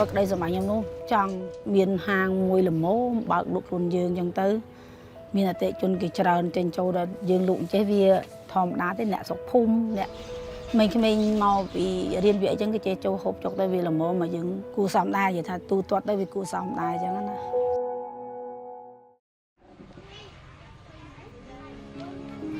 បក្តីសម័យខ្ញុំនោះចង់មានហាងមួយល្មមបើកលក់ខ្លួនយើងអញ្ចឹងទៅមានអតិថិជនគេច្រើនចេញចូលដល់យើងលក់អញ្ចេះវាធម្មតាទេអ្នកស្រុកភូមិអ្នកក្មេងៗមកពីរៀនវាអីចឹងគេចេះចូលហូបចុកទៅវាល្មមមកយើងគួរសមដែរនិយាយថាទូទាត់ទៅវាគួរសមដែរអញ្ចឹងណា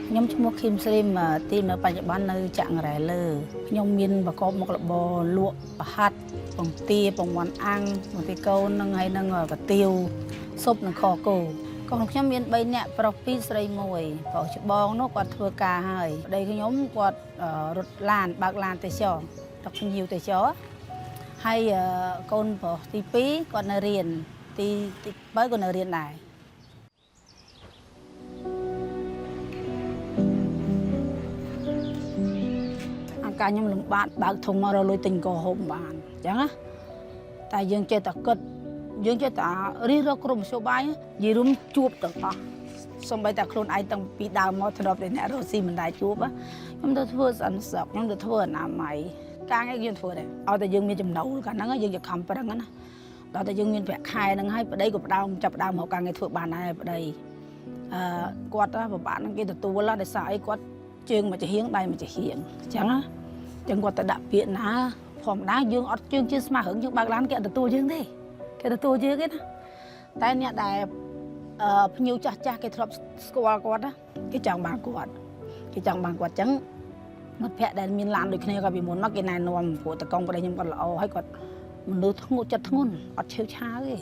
ខ្ញុំឈ្មោះឃីមស្រីមទីនៅបច្ចុប្បន្ននៅចាក់ងរ៉ែលើខ្ញុំមានប្រកបមុខរបរលក់ប្រហិតបង្ទាពងមាន់អាំងបង្ទាកូននឹងហើយនឹងកាទៀវស៊ុបនិងខគោកូនខ្ញុំមាន3នាក់ប្រុស2ស្រី1ប្រុសច្បងនោះគាត់ធ្វើការហើយប្តីខ្ញុំគាត់រត់ឡានបើកឡានទេសចរដឹកភ្ញៀវទេសចរហើយកូនប្រុសទី2គាត់នៅរៀនទី3គាត់នៅរៀនដែរការខ្ញុំលំបាកបើកធុងមករកលុយទិញកោហូបបានអញ្ចឹងណាតែយើងចេះតែគិតយើងចេះតែរិះរកក្រុមមធ្យោបាយនិយាយរួមជួបទាំងអស់សូម្បីតែខ្លួនឯងតាំងពីដើមមកធ្លាប់តែអ្នករស់ស៊ីមិនដែលជួបខ្ញុំទៅធ្វើស្អិនសក់ខ្ញុំទៅធ្វើអនាម័យការងារយើងធ្វើដែរឲ្យតែយើងមានចំណូលកាលហ្នឹងយើងจะខំប្រឹងណាដល់តែយើងមានប្រាក់ខែហ្នឹងហើយប្តីក៏ចាប់ដើមមកការងារធ្វើបានដែរប្តីគាត់ពិបាកហ្នឹងគេទទួលដោយសារអីគាត់ជើងមកជាហៀងដៃមកជាហៀងអញ្ចឹងណាចឹងគាត់ទៅដាក់ពាក្យណាធម្មតាយើងអត់ជើងជាស្មារតីយើងបើកឡានគេអត់ទទួលយើងទេគេទទួលយើងទេណាតែអ្នកដែលភ្ញៀវចាស់គេធ្លាប់ស្គាល់គាត់ណាគេចង់បានគាត់ចឹងមិត្តភ័ក្តិដែលមានឡានដូចគ្នាក៏ពីមុនមកគេណែនាំព្រោះតកងប្តីខ្ញុំគាត់ល្អហើយគាត់មនុស្សធ្ងន់ចិត្តធ្ងន់អត់ឈឺឆាវទេ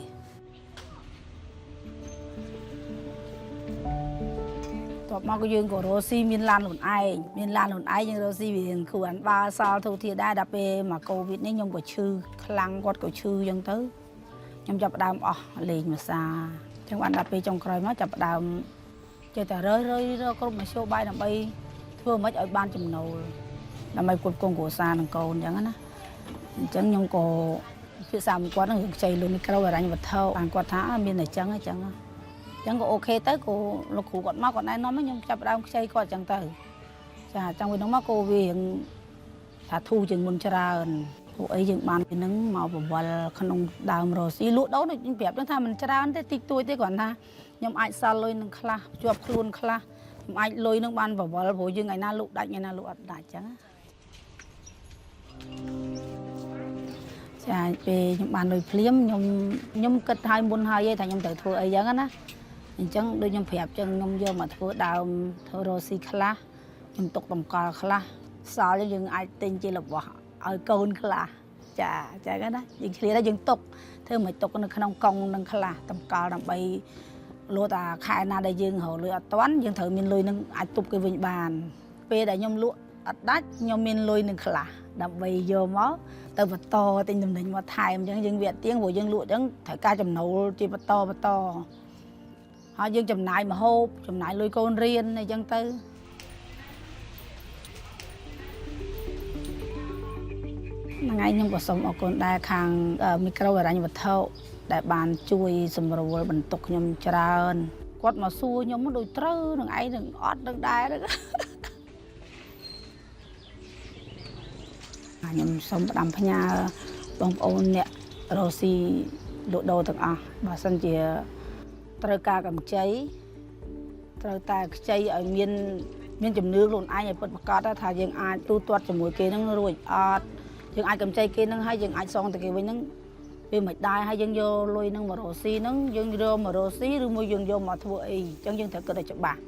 តបមកក៏យើងក៏រស់ស៊ីមានឡានខ្លួនឯងយើងរស់ស៊ីវាគ្រូអានបាសល់ទូធាដែរដល់ពេលមកកូវីដនេះខ្ញុំក៏ឈឺខ្លាំងគាត់ក៏ឈឺអញ្ចឹងទៅខ្ញុំចាប់ផ្ដើមអស់លេងភាសាអញ្ចឹងបានដល់ពេលចុងក្រោយមកចាប់ផ្ដើមចេះតែរើគ្រប់មធ្យោបាយដើម្បីធ្វើមិនឲ្យបានចំណូលដើម្បីគ្រប់គ្រងគ្រួសារនិងកូនអញ្ចឹងណាអញ្ចឹងខ្ញុំក៏ភាសាមួយគាត់នឹងរឿងខ្ចីលុយមីក្រូហិរញ្ញវត្ថុបានគាត់ថាមានតែអញ្ចឹងក៏អូខេទៅក៏លោកគ្រូគាត់មកគាត់ណែនាំខ្ញុំចាប់ដើមខ្ចីគាត់អញ្ចឹងទៅចាអញ្ចឹងវិញនោះមកក៏វាថាធូរជាងមុនច្រើនពួកអីយើងបានពីនឹងមកបវល់ក្នុងដើមរស់ស៊ីលក់ដូរដូចខ្ញុំប្រាប់ថាមិនច្រើនទេតិចតួចទេគ្រាន់ថាខ្ញុំអាចសល់លុយនឹងខ្លះជាប់ខ្លួនខ្លះខ្ញុំអាចលុយនឹងបានបវល់ព្រោះយើងថ្ងៃណាលក់ដាច់ថ្ងៃណាលក់អត់ដាច់អញ្ចឹងចាពេលខ្ញុំបានលុយភ្លាមខ្ញុំគិតឲ្យមុនហើយថាខ្ញុំត្រូវធ្វើអីអញ្ចឹងណាអញ្ចឹងដូចខ្ញុំប្រាប់ចឹងខ្ញុំយកមកធ្វើដើមធ្វើរស់ស៊ីខ្លះខ្ញុំទុកតម្កល់ខ្លះសល់យើងអាចទិញជារបស់ឲ្យកូនខ្លះចាចឹងណាយើងឆ្លៀតហើយយើងទុកធ្វើមិនទុកនៅក្នុងកង់នឹងខ្លះតម្កល់ដើម្បីលោតាខែណាដែលយើងរកលុយអត់ទាន់យើងត្រូវមានលុយនឹងអាចទប់គេវិញបានពេលដែលខ្ញុំលក់អត់ដាច់ខ្ញុំមានលុយនឹងខ្លះដើម្បីយកមកទៅបន្តទិញតំណែងមកថែមអញ្ចឹងយើងវាអត់ទៀងព្រោះយើងលក់អញ្ចឹងត្រូវការចំណូលជាបន្តហើយយើងចំណាយម្ហូបចំណាយលុយកូនរៀនអីចឹងទៅថ្ងៃខ្ញុំក៏សូមអរគុណដែរខាងមីក្រូហិរញ្ញវត្ថុដែលបានជួយសម្រួលបន្ទុកខ្ញុំច្រើនគាត់មកសួរខ្ញុំដូចត្រូវនឹងឯងនឹងអត់នឹងដែរខ្ញុំសូមផ្ដាំផ្ញើបងប្អូនអ្នករស់ស៊ីលក់ដូរទាំងអស់បើសិនជាត្រូវការកម្ចីត្រូវតែខ្ចីឲ្យមានជំនឿខ្លួនឯងឲ្យពិតប្រាកដថាយើងអាចទូទាត់ជាមួយគេនឹងរួចអត់យើងអាចកម្ចីគេនឹងហើយយើងអាចសងទៅគេវិញនឹងវាមិនដែរហើយយើងយកលុយនឹងមករស់ស៊ីនឹងយើងយកមករស់ស៊ីឬមួយយើងយកមកធ្វើអីអញ្ចឹងយើងត្រូវគិតឲ្យច្បាស់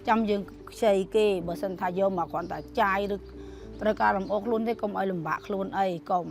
ចាំយើងខ្ចីគេបើសិនថាយកមកគ្រាន់តែចាយឬត្រូវការលំអោខ្លួនទេកុំឲ្យលំបាកខ្លួនអីកុំ